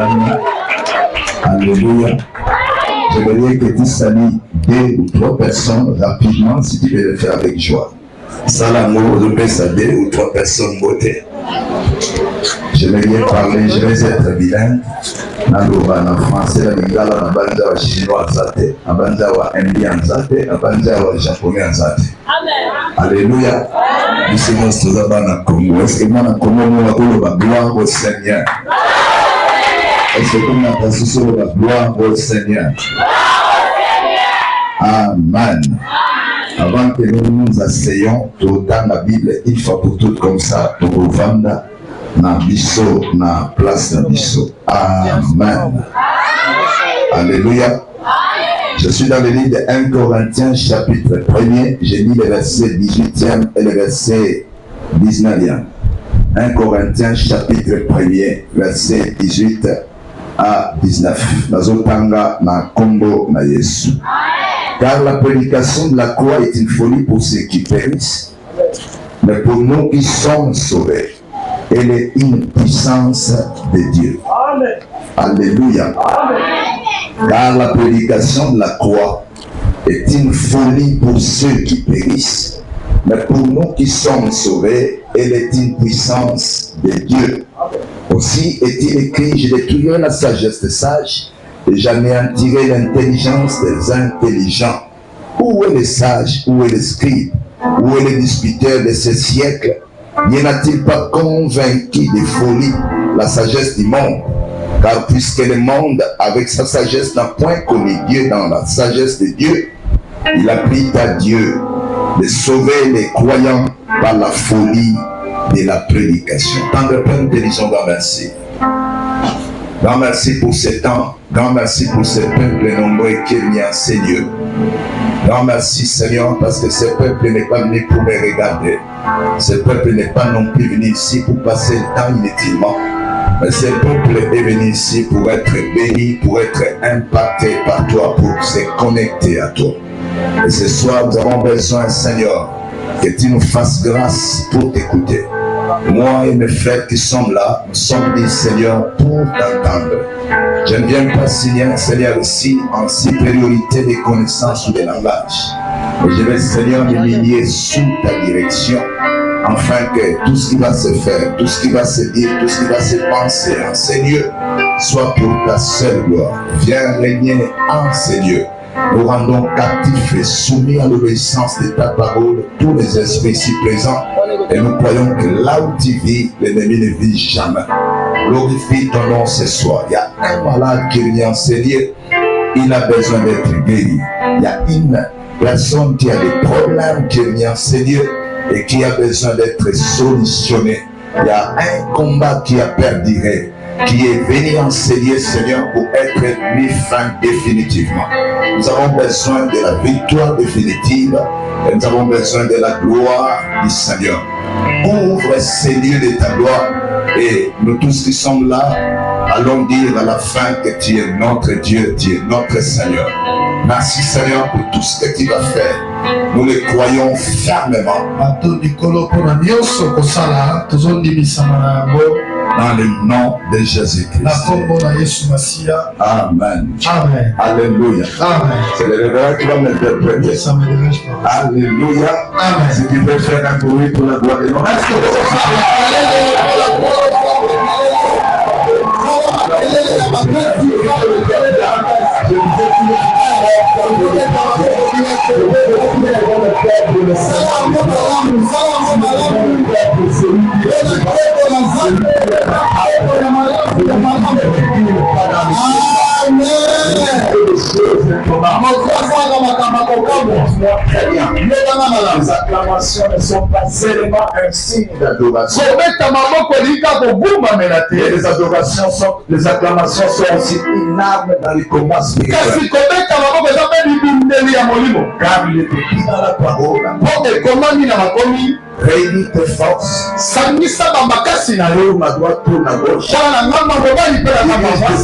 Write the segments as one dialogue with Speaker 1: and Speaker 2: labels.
Speaker 1: Amen. Alléluia. J'aimerais que tu salues 2 ou 3 personnes rapidement si tu veux le faire avec joie. Salamo, je peux saluer 2 ou 3 personnes beauté. J'aimerais parler, je vais être bilingue. En français, la lingala, na banja wa chinois zate, na banja wa indien zate, na banja wa japonais zate. Amen. Alléluia. Nous sommes tous là-bas dans le Congo. Est-ce que moi, dans le Congo, nous avons la gloire au Seigneur? Est-ce que nous avons la gloire au Seigneur? Amen. Avant que nous nous asseyons, tout dans la Bible, une fois pour toutes comme ça, pour vous vendre. Na biso, na place na biso. Amen. Alléluia. Je suis dans le livre de 1 Corinthiens chapitre 1er. J'ai mis le verset 18e et le verset 19e. 1 Corinthiens chapitre 1er, verset 18 à 19. Nazotanga na kombo na Yesu. Car la prédication de la croix est une folie pour ceux qui périssent. Mais pour nous qui sommes sauvés, elle est une puissance de Dieu. Amen. Alléluia. Amen. Car la prédication de la croix est une folie pour ceux qui périssent. Mais pour nous qui sommes sauvés, elle est une puissance de Dieu. Aussi est-il écrit, je détruirai la sagesse des sages et j'anéantirai l'intelligence des intelligents. Où est le sage? Où est le scribe? Où est le disputeur de ce siècle? N'y en a-t-il pas convaincu de folie la sagesse du monde? Car puisque le monde, avec sa sagesse, n'a point connu Dieu dans la sagesse de Dieu, il a pris à Dieu de sauver les croyants par la folie de la prédication. Tant de peine, te disons grand merci. Grand merci pour ce temps. Grand merci pour ce peuple nombreux qui est venu en Seigneur. Grand merci Seigneur parce que ce peuple n'est pas venu pour me regarder. Ce peuple n'est pas non plus venu ici pour passer le temps inutilement. Mais ce peuple est venu ici pour être béni, pour être impacté par toi, pour se connecter à toi. Et ce soir, nous avons besoin, Seigneur, que tu nous fasses grâce pour t'écouter. Moi et mes frères qui sont là, nous sommes venus, Seigneur, pour t'entendre. Je ne viens pas signer, Seigneur, ici en supériorité des connaissances ou des langages. Mais je vais, Seigneur, m'humilier sous ta direction, afin que tout ce qui va se faire, tout ce qui va se dire, tout ce qui va se penser en ces lieux, soit pour ta seule gloire. Viens régner en ces lieux. Nous rendons captifs et soumis à l'obéissance de ta parole tous les esprits ici présents. Et nous croyons que là où tu vis, l'ennemi ne vit jamais. Glorifie ton nom ce soir. Il y a un malade qui vient en ces lieux. Il a besoin d'être guéri. Il y a une personne qui a des problèmes qui vient en ces lieux et qui a besoin d'être solutionné. Il y a un combat qui a perduré, qui est venu en ces lieux, Seigneur, pour être mis fin définitivement. Nous avons besoin de la victoire définitive et nous avons besoin de la gloire du Seigneur. Ouvre ces lieux de ta gloire et nous tous qui sommes là, allons dire à la fin que tu es notre Dieu, tu es notre Seigneur. Merci Seigneur pour tout ce que tu vas faire. Nous le croyons fermement. Dans le nom de Jésus-Christ. Amen. Amen. Alléluia. Amen. C'est le révérend qui va m'interpréter. Alléluia. Amen. Si tu veux faire un bruit pour la gloire de Dieu. Les acclamations ne sont pas seulement un signe d'adoration. Les acclamations sont aussi une arme dans les combats spirituels. Car il est écrit dans la parole. Réunis tes forces. Ma droite pour ma gauche.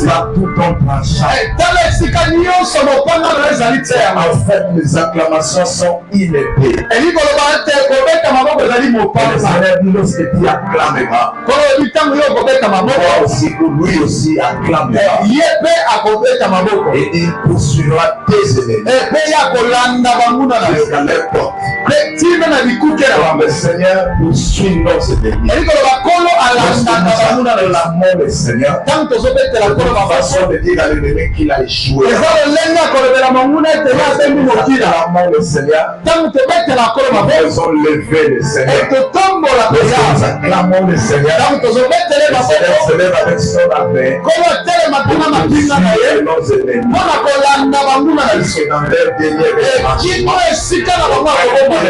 Speaker 1: Partout ton tranchant. En fait, les acclamations acclamations sont inépées. Et le Seigneur dit lorsque tu acclameras, toi aussi, lui aussi acclamera. Et il poursuivra tes ennemis jusqu'à leur porte. Le Seigneur poursuit nos ennemis. L'amour du Seigneur, c'est une façon de dire à l'ennemi qu'il a échoué. L'amour du Seigneur, nous faisons lever le Seigneur. Nous acclamons le Seigneur. Le Seigneur se lève avec son armée. Nos ennemis. Jusque dans leur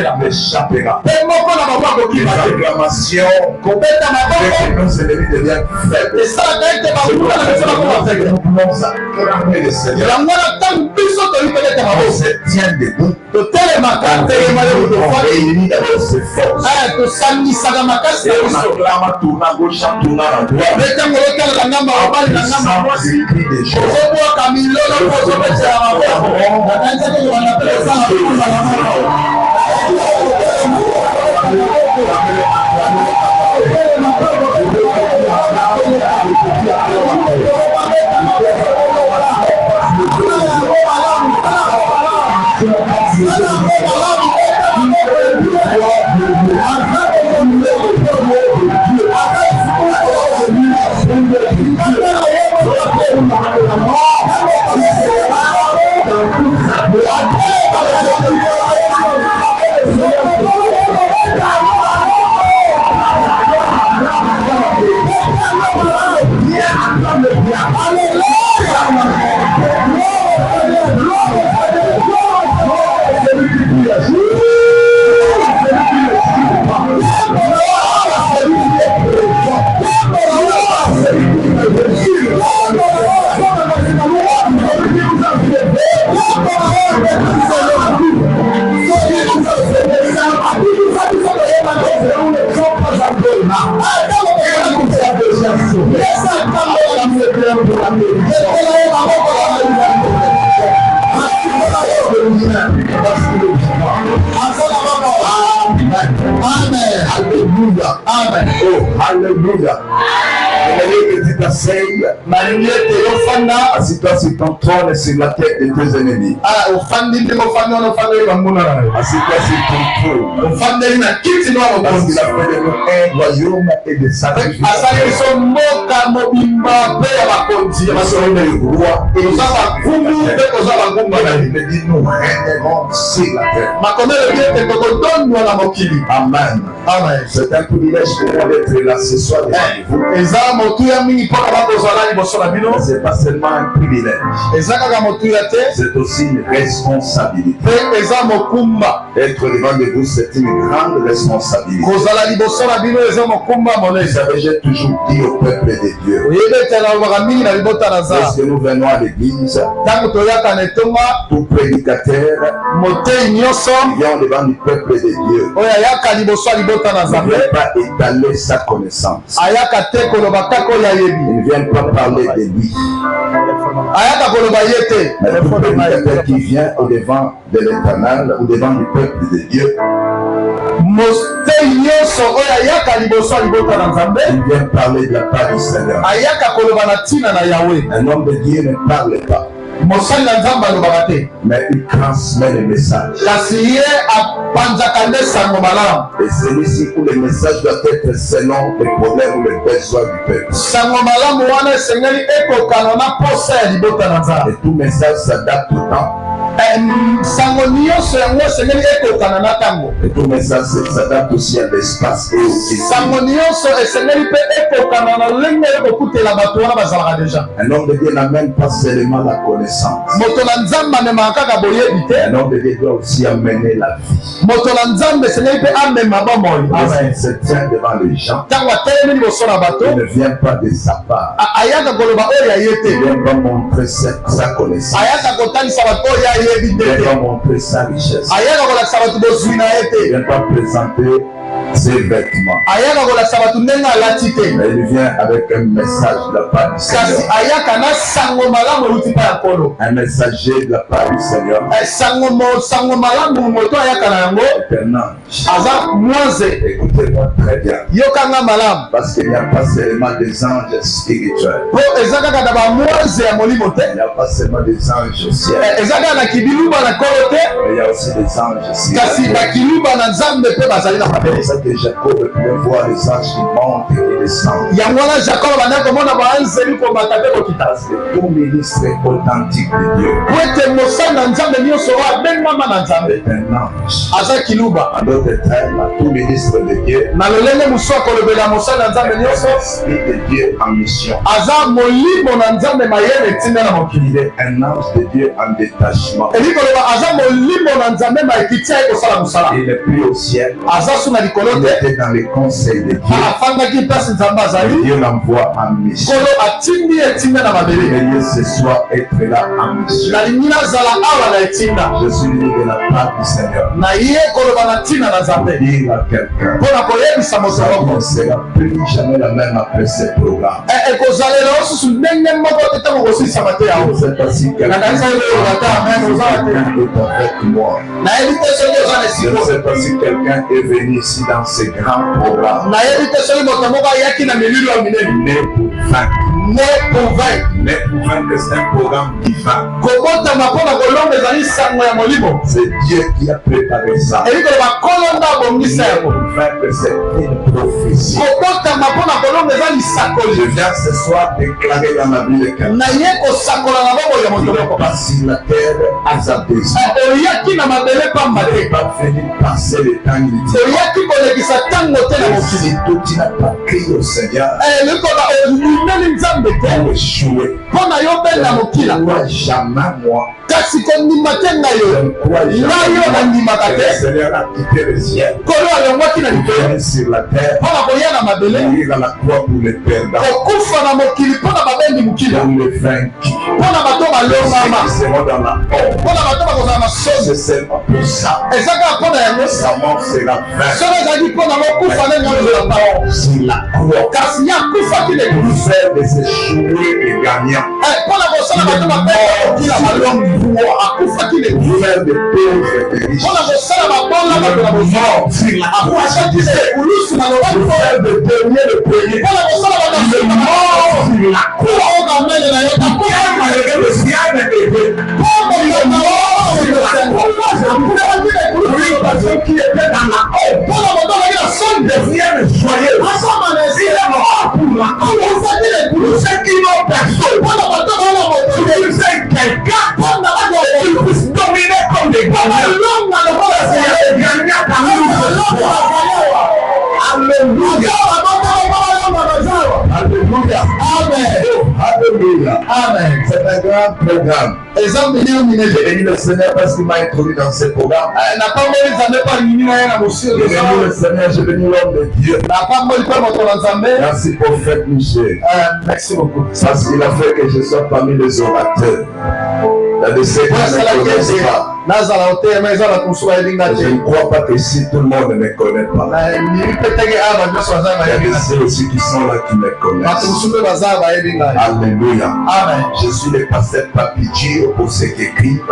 Speaker 1: dernier échappera. Les acclamations que nos ennemis deviennent faibles. C'est pour ça que nous pouvons acclamer le Seigneur. On se tient debout. On réunit d'abord ses forces. Et on acclame à tourner à gauche, à tourner à droite. Sans cri de joie. Alléluia. Amen. Oh, alléluia. Que tu t'asseyes, assis-toi sur ton trône et sur la tête de tes ennemis. Assis-toi sur ton trône. Parce qu'il a fait de nous un royaume et des sacrifices. Nous sommes des rois et des sacrificateurs. Il dit nous régnerons sur la terre. Amen. Amen. C'est un privilège pour moi d'être là ce soir devant vous. C'est pas seulement un privilège, c'est aussi une responsabilité. Être devant de vous, c'est une grande responsabilité. Vous savez, j'ai toujours dit au peuple de Dieu, lorsque nous venons à l'église, tout prédicateur vient devant le peuple de Dieu, ne vient pas étaler sa connaissance. Il ne vient pas parler de lui. Mais tout prédicateur qui vient au devant de l'Éternel ou devant le peuple de Dieu, il vient parler de la part du Seigneur. Un homme de Dieu ne parle pas, mais il transmet le message. Et celui-ci où le message doit être selon les problèmes ou les besoins du peuple. Et tout message s'adapte au temps. Et tout message s'adapte aussi à l'espace et au Un homme de Dieu n'amène pas seulement la connaissance. Un homme de Dieu doit aussi amener la vie. Lorsqu'il se tient devant les gens, il ne vient pas de sa part. Il ne vient pas montrer sa connaissance. Il ne vient pas montrer sa richesse. Il ne vient pas présenter ses vêtements. Mais il vient avec un message de la part du Seigneur. Un messager de la part du Seigneur. Écoutez-moi très bien. Parce qu'il n'y a pas seulement des anges spirituels. Il n'y a pas seulement des anges au ciel. Mais il y a aussi des anges spirituels. C'est pour ça que Jacob pouvait voir les anges qui montent et qui descendent. Parce que tout ministre authentique de Dieu est un ange. En d'autres termes, tout ministre de Dieu est l'esprit de Dieu en mission. Il est un ange de Dieu en détachement. Il est plus au ciel. Il était dans les conseils de Dieu. Dieu l'envoie en mission. Veuillez ce soir être là en mission. Je suis venu de la part du Seigneur. Dire à quelqu'un, ça ne sera plus jamais la même après ce programme. Je ne sais pas si quelqu'un est avec moi. Je ne sais pas si quelqu'un est venu ici dans ce grand programme. Mais pour vaincre, c'est un programme divin. C'est Dieu qui a préparé ça. Mais pour vaincre, c'est une prophétie. Je viens ce soir déclarer dans la vie de quelqu'un. Pas si la terre a sa besoin. Il n'est pas venu passer le temps inutile. Si tu n'as pas crié au Seigneur, pour échouer, ne crois jamais moi. Le Seigneur a quitté le ciel. Il est sur la terre. Mourir à la croix pour les perdants. Pour les vaincus. Ceux qui seront dans la honte. C'est seulement pour ça. Sa mort sera vaine. Sur la croix. Pour faire des échoués et gagnants. Il est mort pour faire des pauvres et des riches. Il est mort sur la croix. Pour faire de dernier le premier. Il est mort sur la croix. Malgré le ciel est élevé. Il est mort sur la croix. Ceux qui étaient dans la honte deviennent joyeux. Il est mort pour la honte. Pour ceux qui n'ont personne. Il est quelqu'un qui puisse dominer comme des gagnants. Alléluia. Alléluia. Amen. Alléluia. Amen. C'est un grand programme. J'ai béni le Seigneur parce qu'il m'a introduit dans ce programme. J'ai béni le Seigneur, j'ai béni l'homme de Dieu. Merci prophète Michel. Merci beaucoup. Parce qu'il a fait que je sois parmi les orateurs. La déception ne connaît pas. Je ne crois pas que si tout le monde ne me connaît pas. Il y a des ceux aussi qui sont là qui me connaissent. Alléluia. Amen. Je suis le pasteur Papi Gio pour ceux qui écrivent.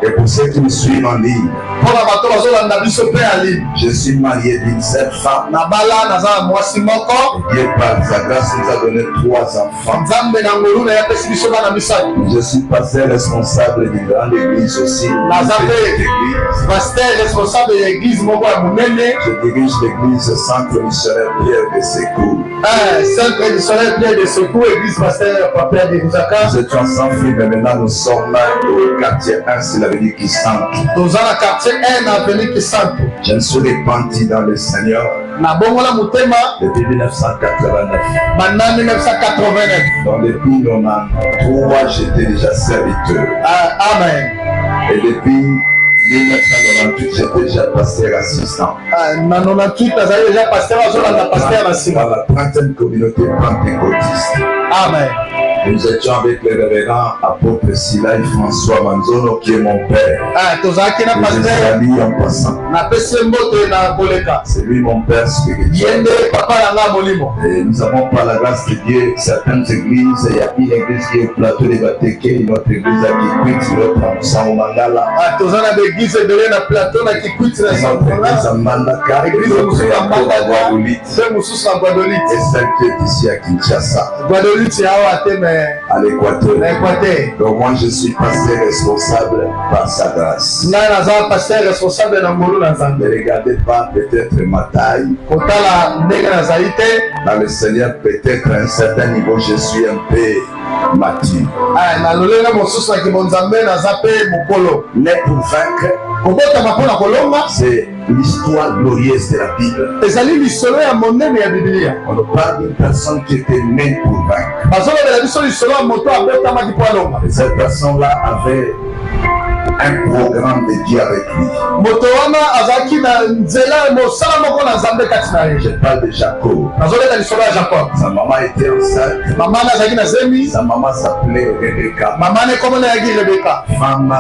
Speaker 1: Et pour ceux qui me suivent en ligne. Je suis marié d'une seule femme. Et Dieu par sa grâce nous a donné 3 enfants. Je suis pasteur responsable d'une grande église aussi. Je dirige l'église Centre Missionnaire Pierre de Secours. Centre Missionnaire Pierre de Secours, église pasteur Papa de Muzaka. Nous étions sans fille, mais maintenant nous sommes au quartier 1, c'est l'avenue qui sent. Nous sommes au quartier 1, l'avenue qui sent. Je me suis repenti dans le Seigneur. Depuis 1989. Dans depuis 93, j'étais déjà serviteur. Amen. Et depuis 1998, j'étais déjà pasteur assistant. Dans la 30e communauté pentecôtiste. Amen. Nous étions avec le révérend apôtre Silaï François Manzono qui est mon père. Je salue en passant. C'est lui mon père spirituel. Et nous avons par la grâce de Dieu certaines églises. Il y a une église qui est au plateau de Bateke, une autre église à Kikwit, l'autre à Moussangomangala. Notre église à Mandaka, l'autre à Guadeloupe. Et celle qui est ici à Kinshasa. À l'Équateur. Donc moi je suis pasteur responsable par sa grâce. Ne regardez pas peut-être ma taille. Dans le Seigneur, peut-être à un certain niveau, je suis un peu mature. Mais pour vaincre, c'est l'histoire glorieuse de la Bible. On parle d'une personne qui était née pour vaincre. Et cette personne-là avait un programme de Dieu avec lui. Je parle de Jacob. Sa maman était enceinte. Sa maman s'appelait Rebecca. Femme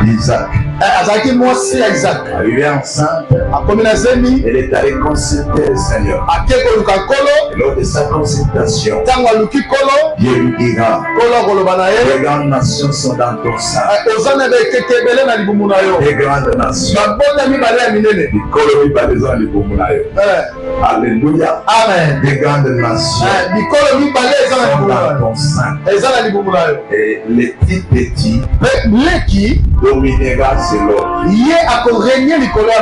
Speaker 1: d'Isaac. Arrivée enceinte, elle est allée consulter le Seigneur. Et lors de sa consultation, Dieu lui dira: les grandes nations sont dans ton sein. Les grandes nations. Alléluia. Amen. Les grandes nations sont dans ton sein. Et les petits dominera sur l'autre.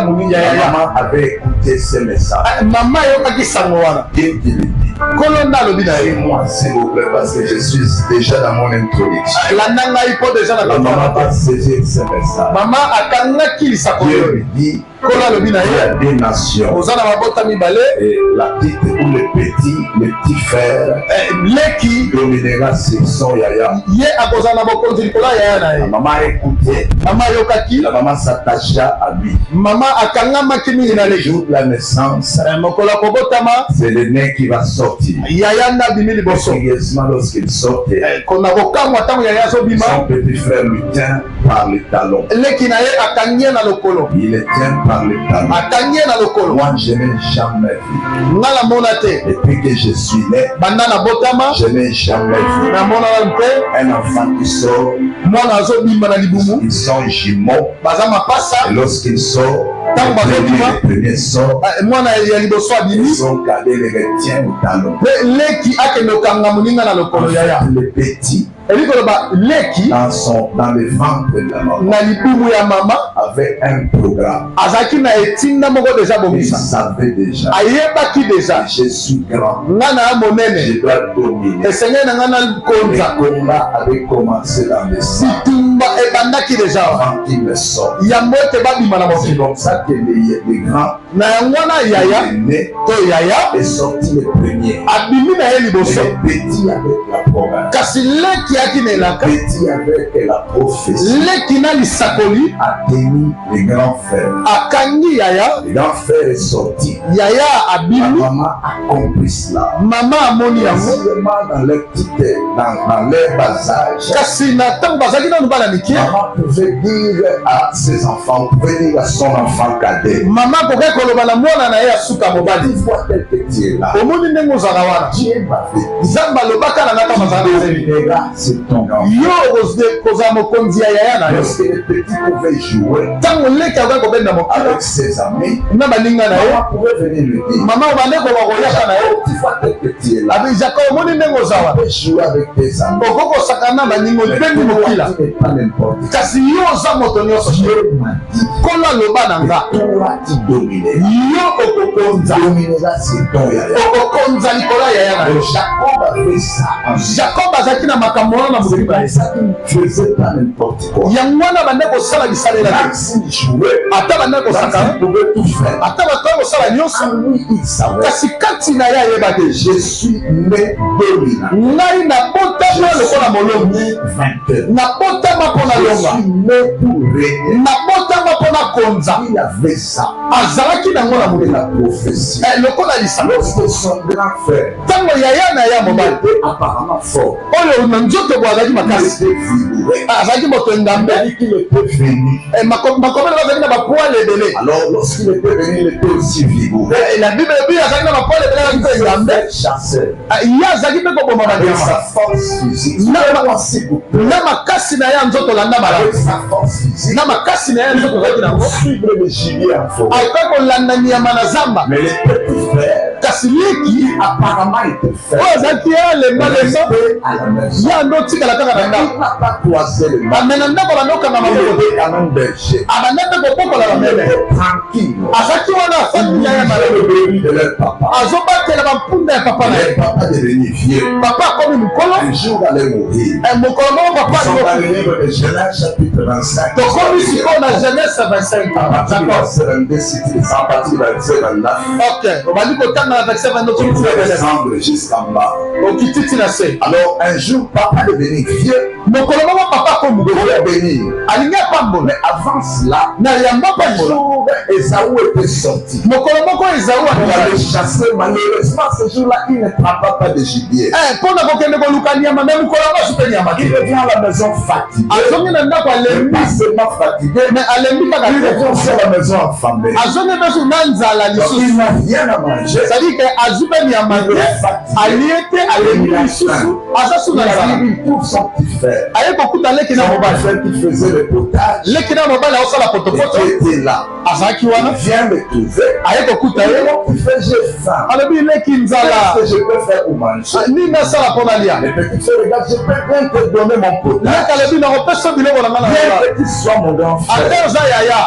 Speaker 1: Maman avait écouté ce message. Dieu qui lui dit: c'est moi, s'il vous plaît, parce que je suis déjà dans mon introduction. La maman va saisir ce message. Dieu lui dit: il y a des nations. Et la petite ou le petit frère dominera sur son yaya. La maman a écouté. La maman s'attacha à lui. Le jour de la naissance, c'est le nez qui va sortir. Curieusement, lorsqu'il sortait, son petit frère lui tient par le talon. Il le tient par le talon. Moi, je n'ai jamais vu. Depuis que je suis né, je n'ai jamais vu un enfant qui sort. Ils sont jumeaux. Et lorsqu'il sort, le premier sort, son cadet le retient au talon. Le petit, dans le ventre de la maman, avait un programme. Il savait déjà: je suis grand, je dois dominer. Le combat avait commencé dans le sang avant qu'il me sorte. C'est comme ça que les grands, est sorti le premier. Et le petit avec la programme. Petit avec la prophétie a tenu les grands frères. Le grand frère est sorti. La maman a compris cela. Dans leur bas âge, maman pouvait dire à ses enfants, pouvait dire à son enfant cadet: dis-moi tel petit est là. Dieu m'avait dit: c'est ton grand frère. Lorsque le petit pouvait jouer avec ses amis, maman pouvait venir lui dire: tu vois tel petit est là. Tu peux jouer avec tes amis. Mais toi, tu n'es pas n'importe qui. Dieu m'a dit: toi, tu domineras. Domineras sur ton yaya. Jacob avait ça. C'est comme ça qu'il ne faisait pas n'importe quoi. Même s'il jouait, il pouvait tout faire. Lui, il savait: je suis né dominant. Je suis né vainqueur. Je suis né pour régner. Il avait ça. La prophétie. Lorsque son grand frère était apparemment fort, il était vigoureux. Il était venu. Alors lorsqu'il était venu, il était aussi vigoureux. Chasseur. Avec sa force physique. Avec sa force physique. Suivre le gibier en forêt. Mais les petits frères qui apparemment étaient faibles, il n'a pas croisé le mal. Il était quand même berger. Il était tranquille. Il mangeait le bébé de leur papa. Le papa devenu vieux. Un jour allait mourir. Ils sont dans le livre de Genèse chapitre 25. Jusqu'en bas. Alors un jour, papa devenu vieux. Il voulait bénir. Mais avant cela, un jour, Esaü était sorti. Il allait chasser. Malheureusement, ce jour-là, il ne prend pas de gibier. Il revient à la maison fatigué. Pas seulement fatigué, mais il revient sur la maison affamé. Il n'a rien à manger. Il trouve son petit frère. Qui faisait le potage. Qui était là. Il vient me trouver. Il fait j'ai faim. Qu'est-ce que je peux faire pour manger? Le petit frère regarde, je peux bien te donner mon potage. Bien que tu sois mon grand frère,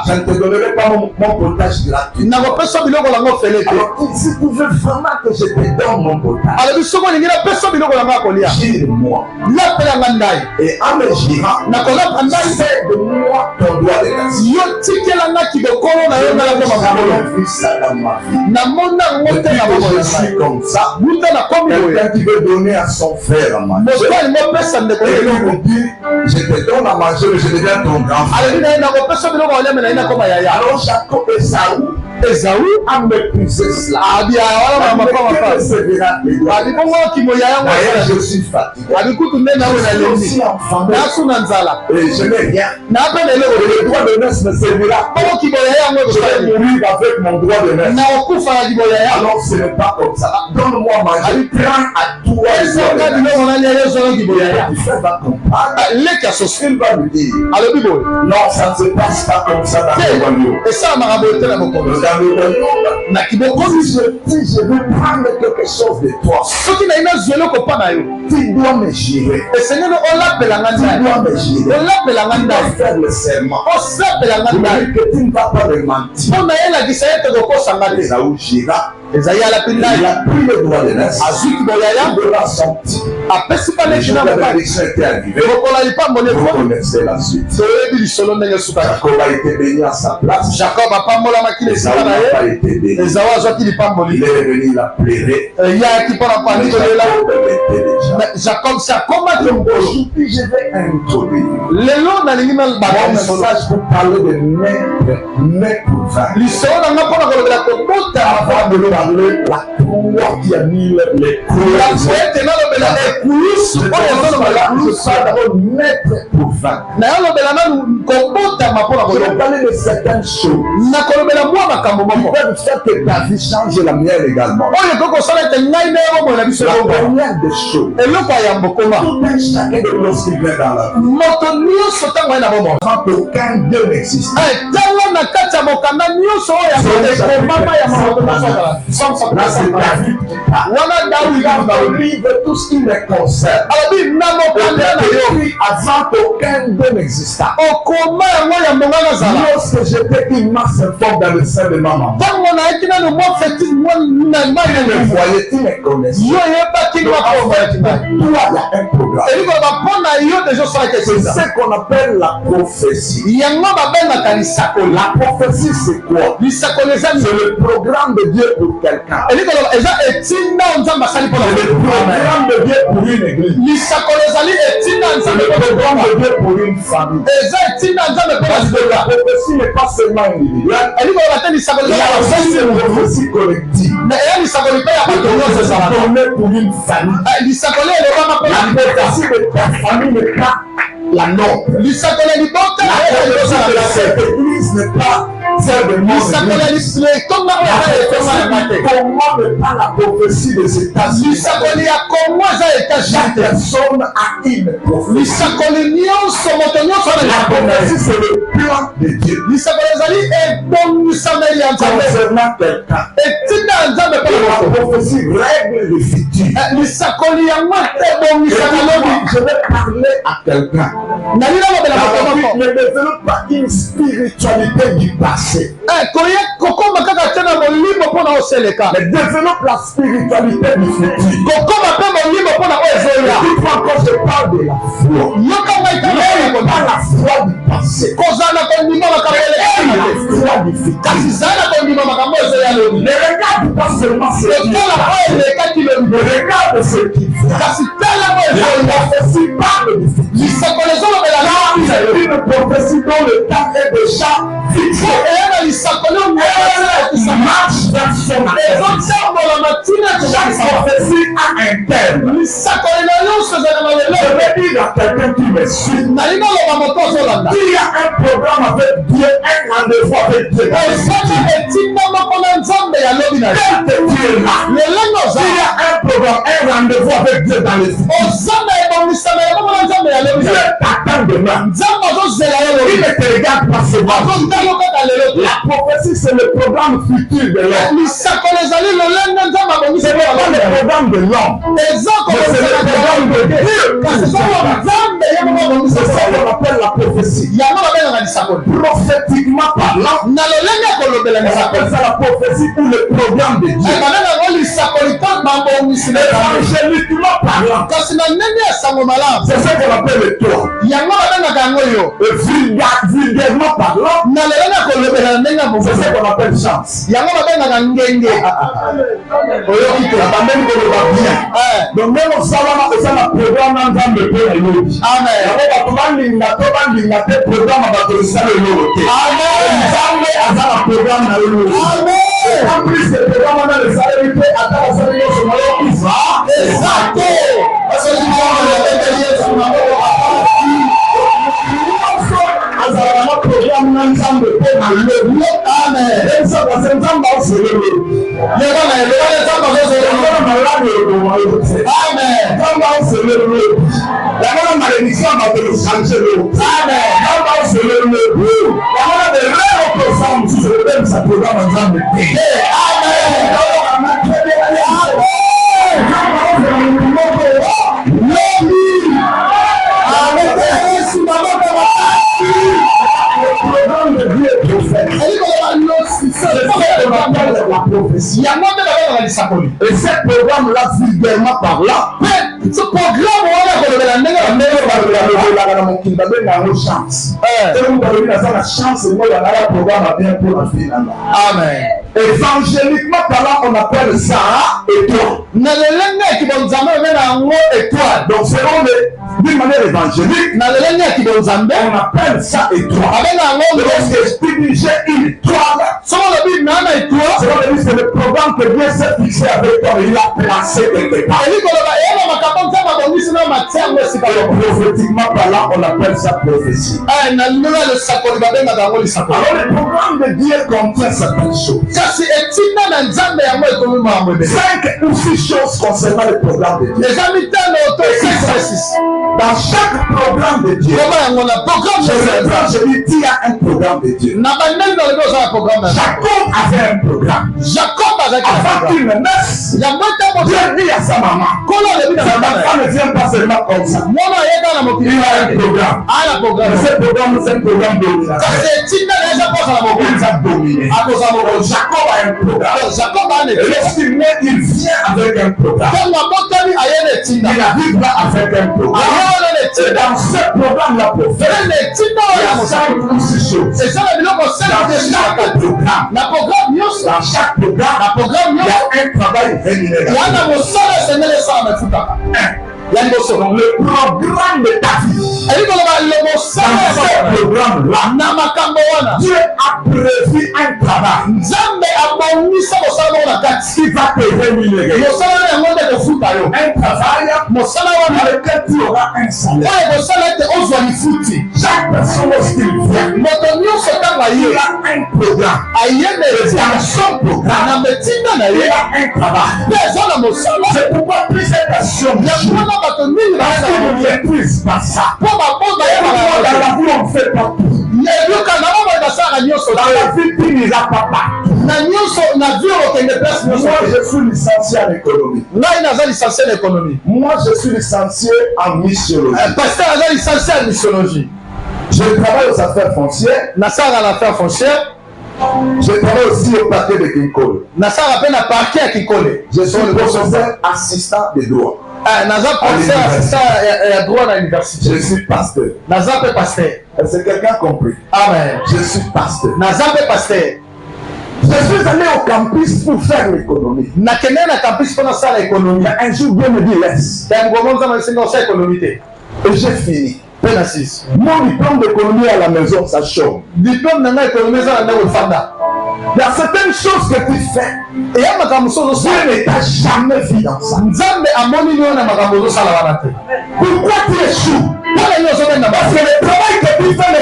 Speaker 1: je ne te donnerai pas mon potage gratuit. Alors si tu veux vraiment que je te donne mon potage, gire-moi. Et en me girant, fais de moi ton doigt de grâce. J'ai vu ça dans ma vie. Depuis que je suis comme ça, quelqu'un qui veut donner à son frère à manger, et lui me dit, je te donne à manger, mais je deviens ton grand frère. Alors Jacob et Esaü a méprisé cela. Je suis fatigué. Je suis aussi enfant. Et je n'ai rien. Le droit de naissance me servira. Je vais mourir avec mon droit de naissance. Alors ce n'est pas comme ça. Donne-moi manger. Prends à toi. Il va comprendre. Il va lui dire. Non, ça ne se passe pas comme ça dans le royaume. Dans le royaume, si je veux prendre quelque chose de toi, tu dois me gérer. Tu dois me gérer. Tu dois faire le serment. Que tu ne vas pas me mentir. Esaü gira. Il a pris le droit de naissance. Il devra sortir. Le jour de la bénédiction était arrivé. Vous connaissez la suite. Jacob a été béni à sa place. Esaü n'a pas été béni. Il est revenu, il a pleuré. Jacob s'est accommodé. Aujourd'hui, je vais introduire mon message pour parler de maître vin. Avant de parler la cour qui a mis les cours. Je maître pour vin. Je vais parler de certaines choses qui peuvent faire que ta vie change la mienne également. La première des choses, tout un chacun de nous qui vient dans la vie. Quand aucun Dieu n'existe. Là, c'est David qui parle. Il livre tout ce qui me concerne. Avant qu'aucun Dieu n'exista. Lorsque j'étais immense forme dans le sein de ma maman, tu me voyais, tu me connaissais. Toi, il y a un programme. C'est ce qu'on appelle la prophétie. La La prophétie, c'est quoi? C'est le programme de Dieu pour quelqu'un. C'est le programme de Dieu pour une église. C'est le programme de Dieu pour une famille. Parce que la prophétie n'est pas seulement individuelle. La prophétie est une prophétie collective. C'est tourné pour une famille. La prophétie de ta famille n'est pas la norme. Cette église n'est pas celle de mon église. Comment n'est pas la prophétie de cet États-Unis? Chaque personne a une prophétie. La prophétie, c'est le plan de Dieu concernant quelqu'un. La prophétie règle le futur. Je vais parler à quelqu'un. Ne développe pas une spiritualité du passé. Mais développe la spiritualité du futur. Quand je parle de la foi, pas la foi du passé, la foi du futur. Ne regarde pas seulement ce qui ne regarde ce qui vient. La prophétie parle du futur. C'est une prophétie dont le temps est déjà fixé. Elle marche dans son action. Chaque prophétie a un thème. Je vais dire à quelqu'un qui me suit. Il y a un programme avec Dieu, un rendez-vous avec Dieu. Dieu est là. Il y a un programme, un rendez-vous avec Dieu dans les futur. Dieu t'attend demain. Il ne te regarde pas seulement. La prophétie, c'est le programme futur de l'homme. C'est pas le programme de l'homme. Mais c'est le programme de Dieu. C'est ça qu'on appelle la prophétie. Prophétiquement parlant, on appelle ça la prophétie ou le programme de Dieu. Évangéliquement parlant, c'est ça qu'on appelle le toit. Vulgairement parlant, c'est ça qu'on appelle chance. Donc même au salon, c'est ça le programme d'ensemble de Dieu. Amen. En plus, le programme dans le salaire, à ta famille, sur exact. Et ce programme-là, vulgairement parlant, ce programme, Amen. Évangéliquement parlant, on appelle ça étoile. Donc, selon d'une manière évangélique, on appelle ça étoile. Lorsque je dis j'ai une étoile, c'est le programme que Dieu s'est fixé avec toi, il a placé quelque part. Prophétiquement parlant, on appelle ça prophétie. Alors, le programme de Dieu contient certaines choses. 5 ou 6 choses concernant le programme de Dieu. Dans chaque programme de Dieu, je dis il y a un programme de Dieu. Jacob avait un programme. Avant qu'il ne naisse, Dieu dit à sa maman, sa maman ne vient pas seulement comme ça. Il a un programme. Ce programme, c'est un programme dominant. Il a dominé. Jacob a un programme. Et lorsqu'il naît, il vient avec un programme. Il arrive là avec un programme. C'est dans ce programme là pour faire. Il y a 5 ou 6 choses. C'est ça le biloko dans chaque programme. Dans chaque programme, il y a un travail rémunéré. Le programme de ta vie. Dans ce programme-là, Dieu a prévu un travail qui va te rémunérer. Un travail dans lequel tu auras un salaire. Chaque personne lorsqu'il vient, il a un programme. Dans son programme, il a un travail. C'est pourquoi plusieurs personnes parce qu'ils ne maîtrisent pas ça. Dans la vie, on ne fait pas tout. Dans la vie, tu n'iras pas partout. Moi, je suis licencié en économie. Moi, je suis licencié en missiologie. Je travaille aux affaires foncières. Je travaille aussi au parquet de Kinkole. Je suis professeur assistant de droit. Je suis pasteur. Est-ce que quelqu'un a compris? Amen. Je suis pasteur. Je suis allé au campus pour faire l'économie. Mais un jour, Dieu me dit laisse. Et j'ai fini. Mon diplôme d'économie à la maison, ça chauffe. Il y a certaines choses que tu fais. Et Dieu ne t'a jamais vu dans ça. Pourquoi tu échoues? Parce que le travail que tu fais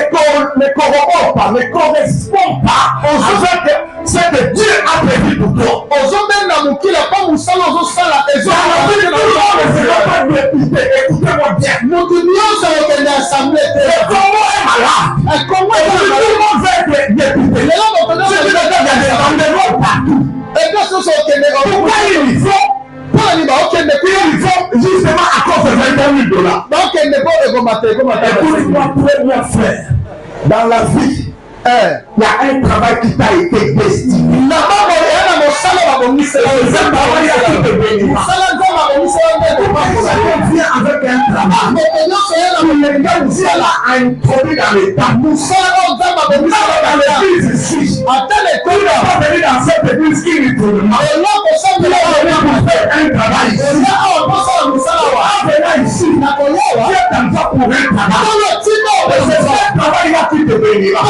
Speaker 1: ne corrobore pas, ne correspond pas aux choses que c'est que Dieu a prévu pour toi. Écoutez-moi bien. Le Congo est malade. Tout le monde veut être député. Pourquoi il faut justement à cause de $21 000. Écoute-moi très bien, frère. Dans la vie, il y a un travail qui t'a été destiné. On vient avec un travail. Dieu l'a introduit dans l'état. Dans l'église ici. Il n'est pas venu dans cette église uniquement. Il est venu pour faire un travail ici. Ici. Dieu t'envoie pour un travail. C'est ce travail-là qui te bénira.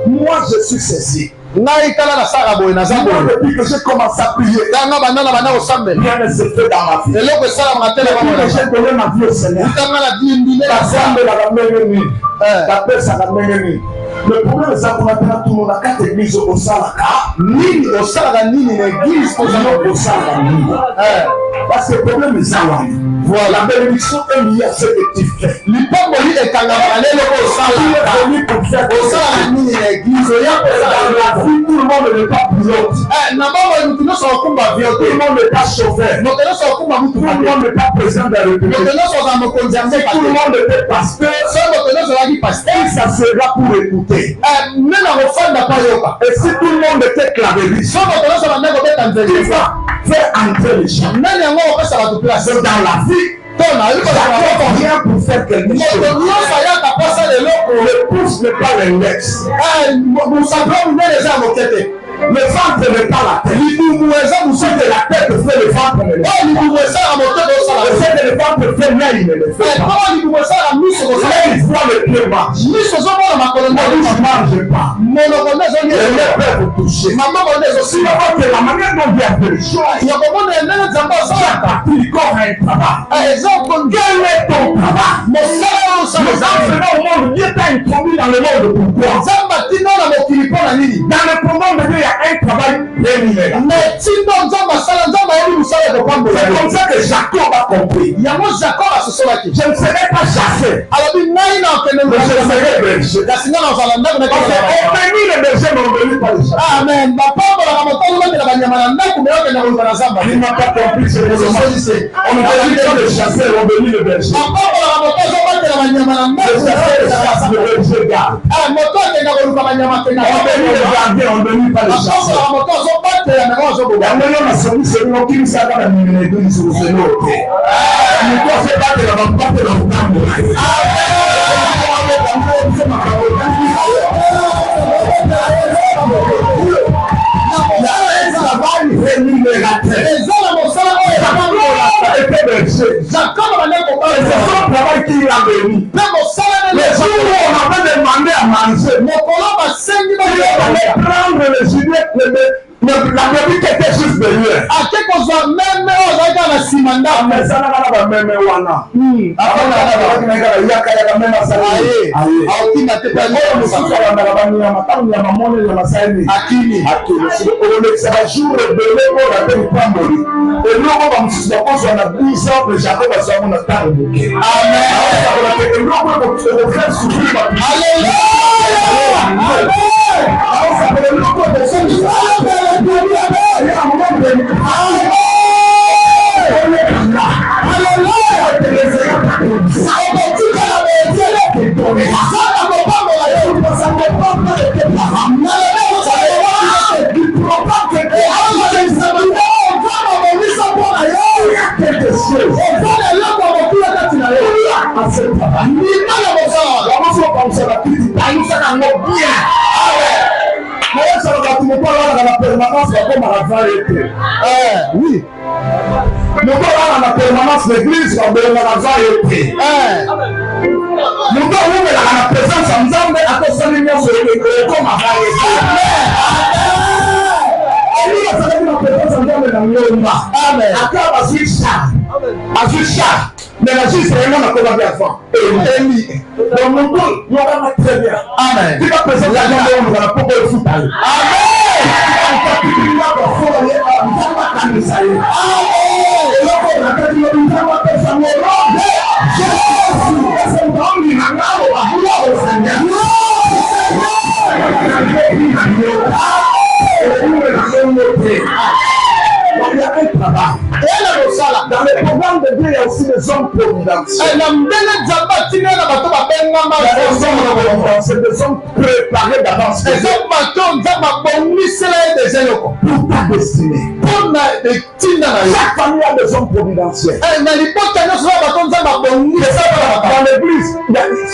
Speaker 1: Moi, je suis ceci. Depuis que j'ai commencé à prier, rien ne se fait dans ma vie. Depuis que j'ai donné ma vie au Seigneur, le problème c'est qu'on a tout le monde à 4 églises au Salaka. Nini au Salaka, nini l'église au Salaka. Parce que le problème est ça. Voilà, la bénédiction est liée à ce que tu fais. L'hypothèse est qu'à la valeur au Salaka, pour faire au Salaka, nini l'église. Dans la vie, tout le monde n'est pas pilote. Tout le monde n'est pas chauffeur. Tout le monde n'est pas président de la République. Tout le monde n'est pas pasteur. Ça sera pour écouter. Et si tout le monde était clavériste, tu vas faire entrer les gens. Dans la vie, chacun vient pour faire quelque chose. Le pouce n'est pas l'index. Le ventre n'est pas la tête. C'est de la tête fait le ventre. Le ventre fait l'air, il ne le fait pas. Il voit le pied marche. Ne mange pas. Les lèvres peuvent vous toucher. Si la manière dont Dieu a fait les choses, il corps a un travail. Quel est ton travail? Les enseignants au monde, Dieu t'a introduit dans le monde. Pourquoi? Dans le programme de Dieu, il y a un travail rémunéré. C'est comme ça que Jacob a compris. Je ne serai pas chassé. Mais je serai berger. Parce que les bergers n'ont venu pas les chasser. Amen. Il n'a pas compris ce raisonnement. On a dit que les chasseurs ont béni le berger. Les chasseurs le berger garde. On bénit le gardien, on ne bénit pas les chasseurs. Les jours où on avait demandé à manger, prendre le gilet, la brebis qui était juste derrière. Oui. Nous avons la permanence de l'église, nous avons la été. Nous avons la présence en Zambé à cause de l'union sur le comme à mais la justice est vraiment la avant. Donc nous allons très bien. Amen. Tu vas présenter la jambe, nous allons pas le foutre. Amen. Il y a un travail. Dans le programme de Dieu, il y a aussi des hommes providentiels. C'est des hommes préparés d'avance. Pour ta destinée. Chaque famille a des hommes providentiels. Dans l'église,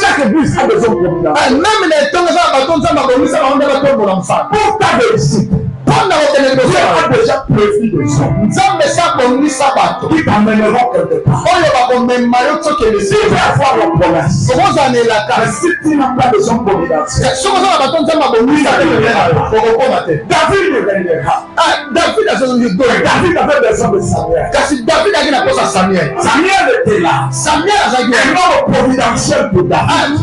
Speaker 1: chaque église a des hommes providentiels. Pour ta réussite. Dieu a déjà prévu des hommes qui t'amèneront quelque part. Tu vas avoir la promesse. Mais si tu n'as pas de hommes providentiels, David ne régnera. David avait besoin de Samuel. Samuel était là. Un homme providentiel pour David.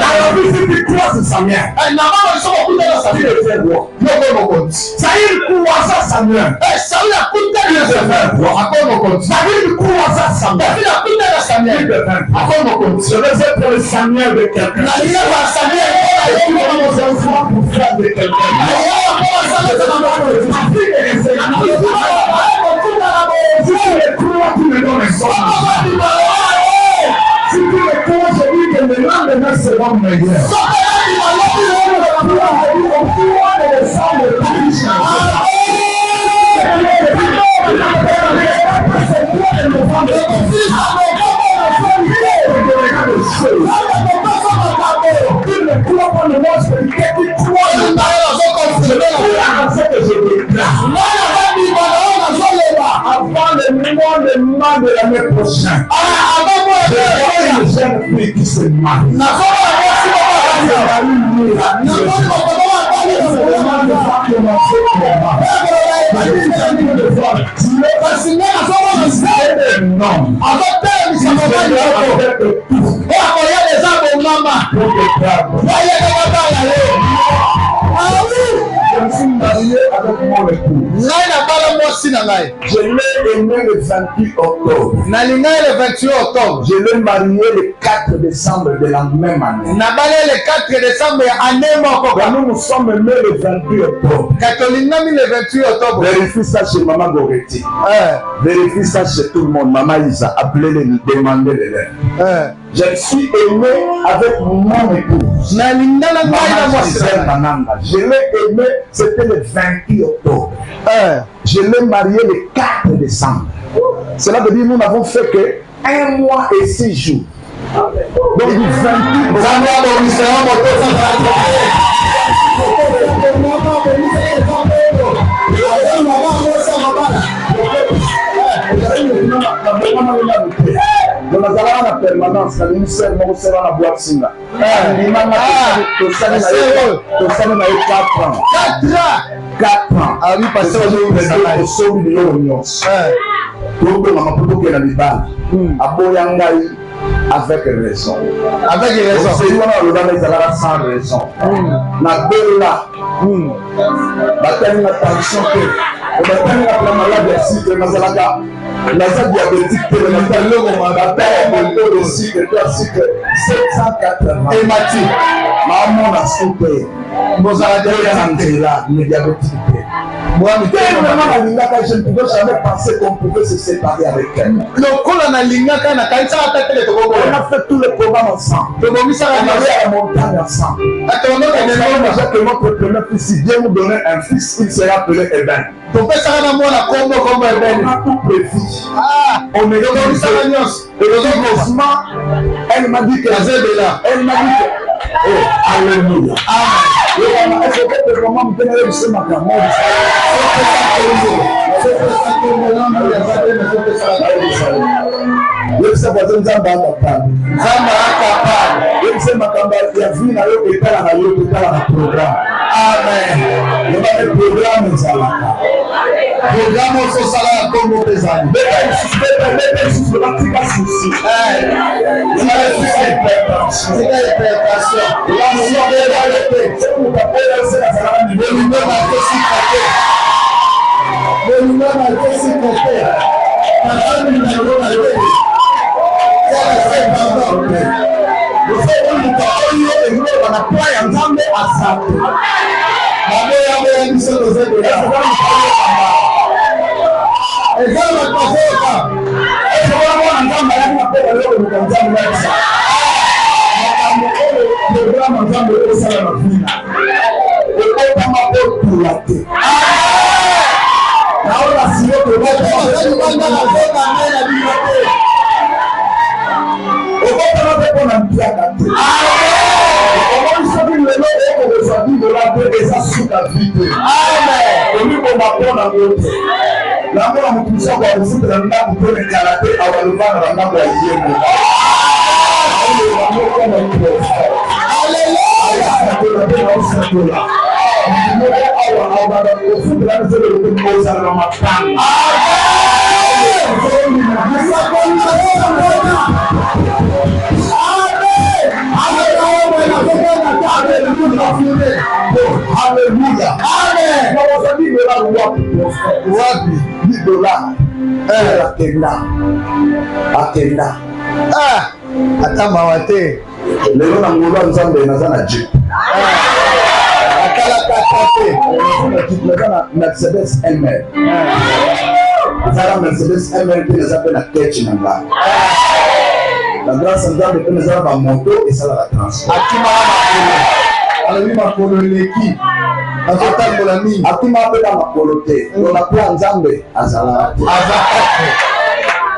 Speaker 1: Alors, si tu crois sur Samuel, il était roi. Saül croisa Samuel. David croisa Samuel. Je vais être le Samuel de quelqu'un. Pour faire de quelqu'un. Si tu le crois, tu me donnes un son. Si tu le crois, je dis que le lendemain sera meilleur. Avant le mois de l'année prochaine, une jeune fille qui se marie. Je me suis marié avec mon époux. Je l'ai aimé le 28 octobre.
Speaker 2: Le 28 octobre.
Speaker 1: Je l'ai marié le 4 décembre de la même année.
Speaker 2: Le 4 décembre
Speaker 1: nous nous sommes aimés le 28 octobre.
Speaker 2: Le 28 octobre.
Speaker 1: Vérifie ça chez Maman Goretti. Vérifie ça chez tout le monde. Maman Isa, appelez-les, demandez les leurs. Je suis aimé avec mon épouse. Je l'ai aimé, c'était le 28 octobre. Je l'ai marié le 4 décembre. Cela veut dire que nous n'avons fait que 1 mois et 6 jours. Donc du 28 dans la permanence, la ministère de la boîte Singa. 4 ans. Ah oui, parce que j'ai avec raison. Avec raison. C'est sans raison. La bella. La tension que. La maladie de Mazalaga. La diabétique de la cycle 780. Hématique. Maman a soupé. Nous allons là, les diabétiques. Moi, je ne pouvais jamais penser qu'on pouvait se séparer avec elle. On a fait tous les programmes ensemble. On allait à la montagne ensemble. Déjà que notre premier fils, si Dieu nous donnait un fils, il sera appelé Eben. On a tout prévu. On est heureusement, elle m'a dit que elle m'a dit que oh, alléluia. Est-ce que comment me tenir ce matin? Alléluia. Amen. Atenda.
Speaker 2: Atama wate.
Speaker 1: Lelo na ngolo nzambe nazana jeep.
Speaker 2: Akala katate.
Speaker 1: Nazana Mercedes ML. Nazana Mercedes ML qui nous appelle la tête nanga. La grâce nzambe peut nous avoir moto et ça la transport.
Speaker 2: Atima alami makolo leki. Azotambola mingi.
Speaker 1: Atima apela makolo te. On a pris nzambe azala.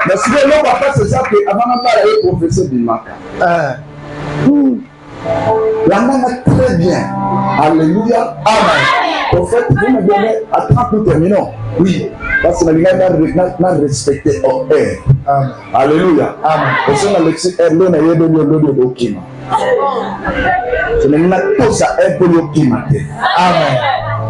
Speaker 1: Mais si le nom après c'est ça que avant de parler professeur Bimaka. La main est très bien. Alléluia. Amen. Prophète, vous me donnez à 30 nous terminons. Oui. Parce que nous avons respecté en air. Amen. Alléluia. Amen. Parce que nous avons respecté en air. C'est maintenant tout ça est pour le climat. Amen.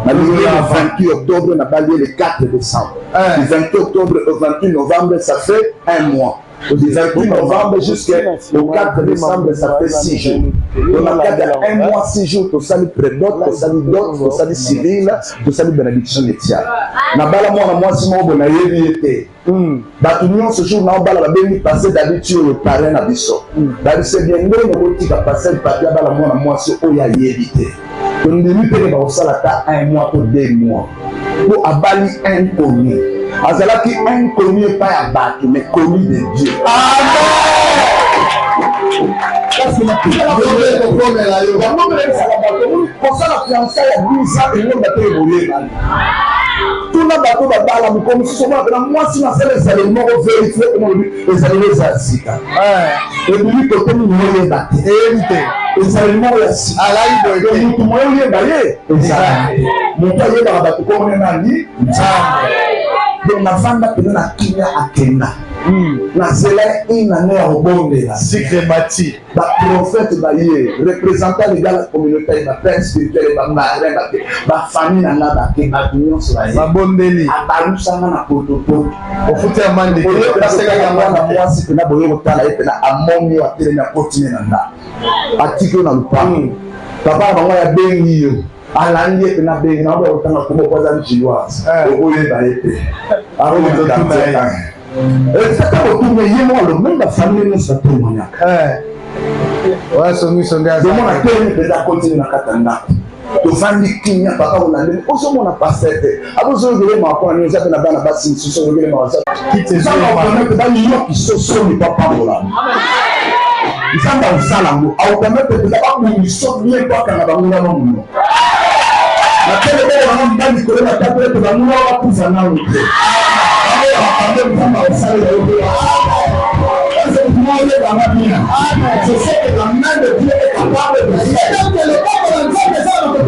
Speaker 1: Le 28 octobre, on a balayé le 4 décembre. Du 28 octobre au 28 novembre, ça fait 1 mois. Du 28 novembre jusqu'au 4 décembre, ça fait 6 jours. On a un mois, 6 jours, tu sali prédote, tu sali dot, tu sali civil, tu sali bénédiction métier. Nabala moi, si mon bon aïe était. Batunion ce jour, n'a pas la béni passé d'habitude le parrain à Bissot. David c'est bien, nous avons dit qu'à passer le papier à la moi, c'est où il y a évité. On ne dit pas que au salata 1 mois ou 2 mois. Pour abali inconnu. Azala qui inconnu pas abattu, mais connu de Dieu. Amen. Pour ça, la fiançaille a 12 ans et l'homme a été évolué. Tout le monde a parlé de comme si moi, si on fait les éléments vérifiés, les éléments asiatiques. Et puis, côté nous, on est battu. Les éléments asiatiques. Alors, il faut que nous soyons baillés. Mon père est dans la bateau, comme on est dans l'île. Donc, la femme a pris la Kenya à Kenya. Na zela inane ya obonde secret bâti ba prophète ba ye représentant de la communauté ba père spirituel ba marin ba famille na ba ke ba union sur ba bondeli abalusa na potopoto ofuta ya mande ko paseka ya mwana mwasi na boyo kotala ete na amongi wa tele na continent na nda atiko na lupango papa ba ya bengi yo alandi ete na bengi na boyo kotanga ko boza njiwa okoye ba ete aro de tuna c'est pas autour de moi le monde a famille ne s'attend pas. Ouais, son gars. De mon acteur de la continue na katanda. To fandi kinya papa on a dit on se mona passer. Abo zo gele ma ko ni za na bana basi so gele ma za. Kite zo ma ko ba ni yo ki so ni papa bola. Isamba usalango au kama pe ba ko ni so ni papa na ba muna mo. Na tele bele wa mbani ko na tapele to ba muna wa kufa na wo. Je sais que la main de Dieu est capable de faire. Le peuple de Dieu est dans le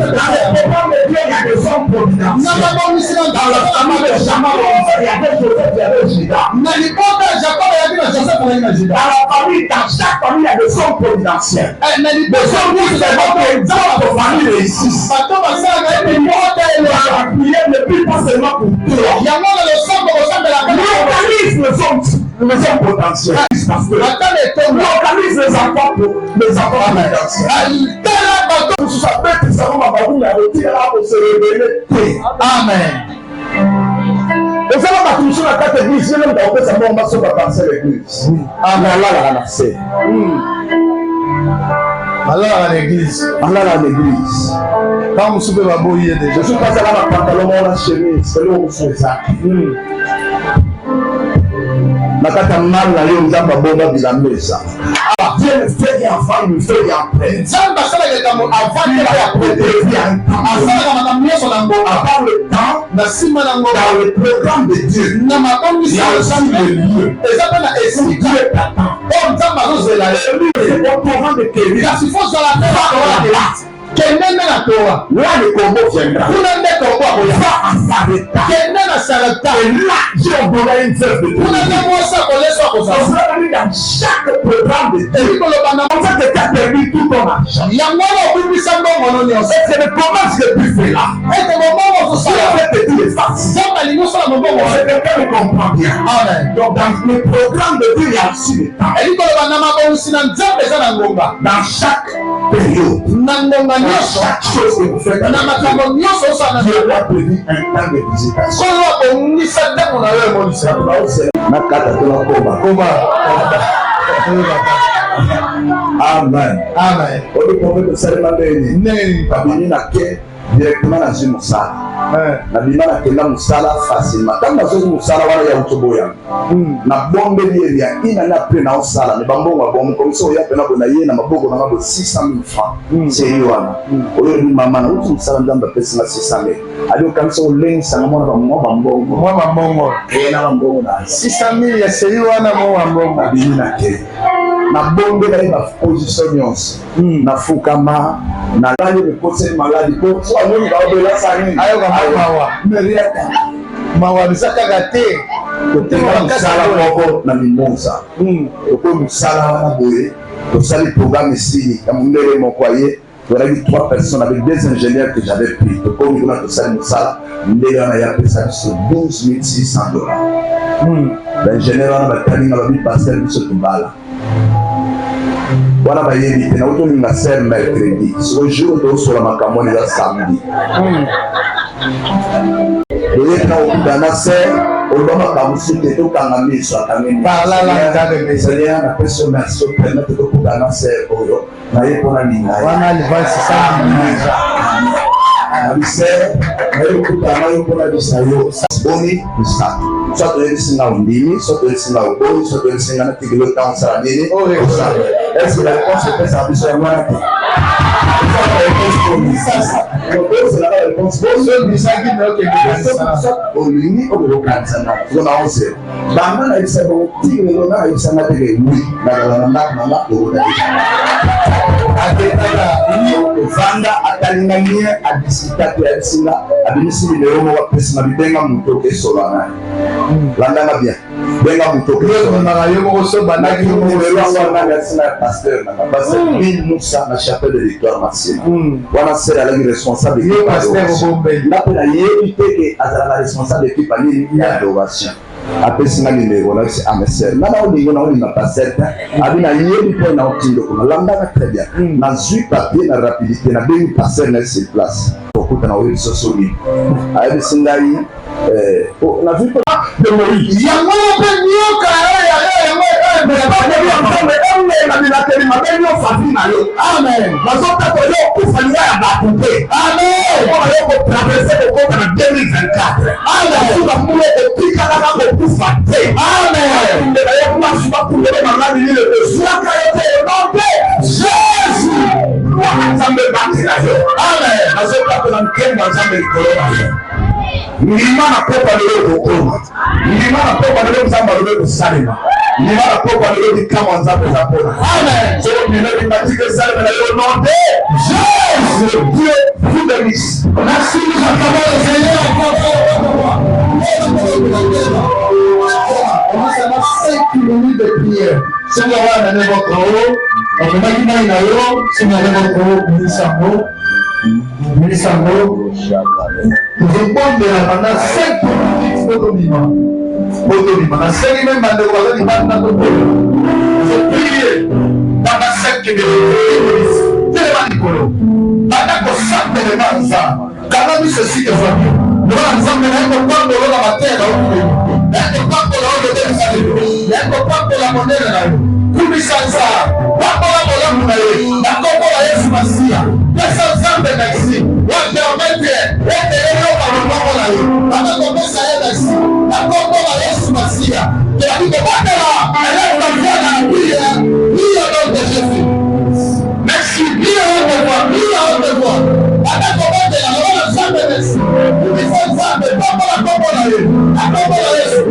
Speaker 1: peuple de Dieu, il y a des hommes providentiels. Dans la famille de Jamal, il y a des Joseph, il y a des Judas. Dans la famille, dans chaque famille, il y a des hommes providentiels. Des hommes qui se montrent dans votre famille réussissent. La prière ne prie pas seulement pour toi. L'organisme les hommes potentiels. Parce que l'organisme les enfants potentiels. Ça peut être ça, on va retirer là pour se révéler. Amen. Et ça va toucher la carte d'église. Je n'aime pas que ça va se passer l'église. Amen. Allah l'a fait. Allah à l'église. Allah à l'église. Quand vous soupez ma bouille, je suis passé là ma pantalon, la chemise. C'est là où vous faites ça. Nakata mal na leo nzamba bomba bila mesa. Dieu me fait bien avant, il me fait bien après. Nzamba sala yeka mo avant et après bien. Asala kama mieso na ngo avant le temps na sima na ngo dans le programme de Dieu. Na makombi sa sang de Dieu. Ezapa na esprit Dieu t'attend. On nzamba zo zela le programme de Dieu. La sifo za la terre. Kenene na toa. Là le combo viendra. Kuna nde combo va s'arrêter. Kenene s'arrêta. Et là, Dieu aura une œuvre de Dieu. Kuna nde mosa koleso kosa. Dans chaque programme de Dieu. On va te permis tout ton argent. Yamwana obibisa mbongo no. C'est le commerce le plus fait là. Et le moment où ça fait petit les faces. Zamba lingo sala mbongo. C'est quelqu'un qui comprend bien. Amen. Donc dans le programme de Dieu il y a aussi des temps. Et likolo banama ko usina nzambe za na ngomba. Dans chaque période. Nangomba chaque chose que vous faites, Dieu a prévu un temps de visitation. Amen. Amen. On est prophète de directement dans une moussala. Na bima na kenda moussala facilement. Quand na zo moussala wana ya utoboya. Na bombe lié ya ina na pre na osala. Ne bambo wa bombe comme ça ya pena bona ye na maboko na mabo 600,000 francs. C'est yoana. Oyo ni mama na utu moussala ndamba pesa 600,000. Ali kanisa ulengi sana mwana ba mwa bambongo. Mwa bambongo. Na bambongo na 600,000 ya c'est yoana mwa bambongo. Na bima na ke. Na bombe na ba position nyonso. Na fukama na lali de conseil maladi ko so amoni ba obela sani ayo ka mawa meriaka mawa bisaka gate ko tenga msala moko na mimonza ko msala wana boye to sali programme ici ya mundele moko aye voilà 3 personnes avec 2 ingénieurs que j'avais pris to ko ngona to sali msala ndele wana ya pesa sur $12,600 l'ingénieur wana batalinga babi pasteur biso tobala wana bayebi te nautolinga ser mercredi siko jour tosola makambo eza samedi oyebi na okutana ser oloba makambo su te tokanga miso akangeniseigneur napesi yo merci opermete tokutana ser oyo naye mpona lingai
Speaker 2: wana livasi sandiza
Speaker 1: ser naye okutana yo mpona bisa yo boni misato so toyebisinga ondimi so toyebisinga oboyi so toyebisinga na tigelo ntango osala nini osala est-ce que la réponse epesaka biso yango wana te olingi okokokanisana zona ose banga nayebisa bango tigelo nga nayebisanga teke wi nakala na ndako nanga okoda vanda atalinga nie adisita te abisinga abimisi bilero moko apesi na bibenga moto okesola naye landanga bien benga moto
Speaker 2: okesolaka yo moko so bandaki
Speaker 1: na pasteur na pasteur Bill Moussa na chapelle de Victoire Massina wana sere alaki responsable ndape nayebi te ke azalaka responsable équipe anini ya adoration apesinga nimero na bisi amesere nana olingo na olinga pasteur abi nayebi mpo na otindoko nalandaka très bien nazwi papier na rapidité na bengi pasteur na sur place okuta na oyebi soso nini ayebisi ngai nazwi mpo de Moïse yango mpe nyoka na binateli mabe nyonso na yo amen bazotata yo okufalinga ya bato mpe amen mpona yo kotraverse kokota na 2024 amen bamule epikalaka kokufa te amen ndela yo mwasi bakundele mamani nile ezwaka yo te enompe jésus wana nzambe batela yo amen bazotata na nkembo ya nzambe likolo na yo ndima na popa lelo kokoma ndima na popa lelo nzambe alobe kosalema ndima na popa lelo likama nzambe eza mpona amen so ndima limatike esalema na yo nom de jésus dieu vous bénisse merci nous acclamons le seigneur on a seulement 5 minutes de prière si vous avez amené votre eau on peut pas qu'il y ait une eau si vous avez votre eau Milisango, nous répondons pendant 5 minutes Botomima. Na 5 minutes, je prie pendant 5 minutes. Télémanicolo. Pendant que ça me demande ça, quand on dit ceci, nous allons nous prendre la matière. La monnaie. Kumisanza, wakola bolamu na ye, nakokola Yesu Masia, pesa nzambe na isi, wapermete, etelelo baloboko na ye, bakakomesa ye na isi, nakokola Yesu Masia, kelaki kobakela, eleko na priya, priya nom de Jésus. Merci, priya au devoir, bakakomotela, nakola nzambe na isi, kumisa nzambe, kokola ye, nakokola Yesu.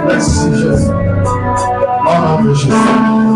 Speaker 1: Merci Jésus. Au nom de Jésus.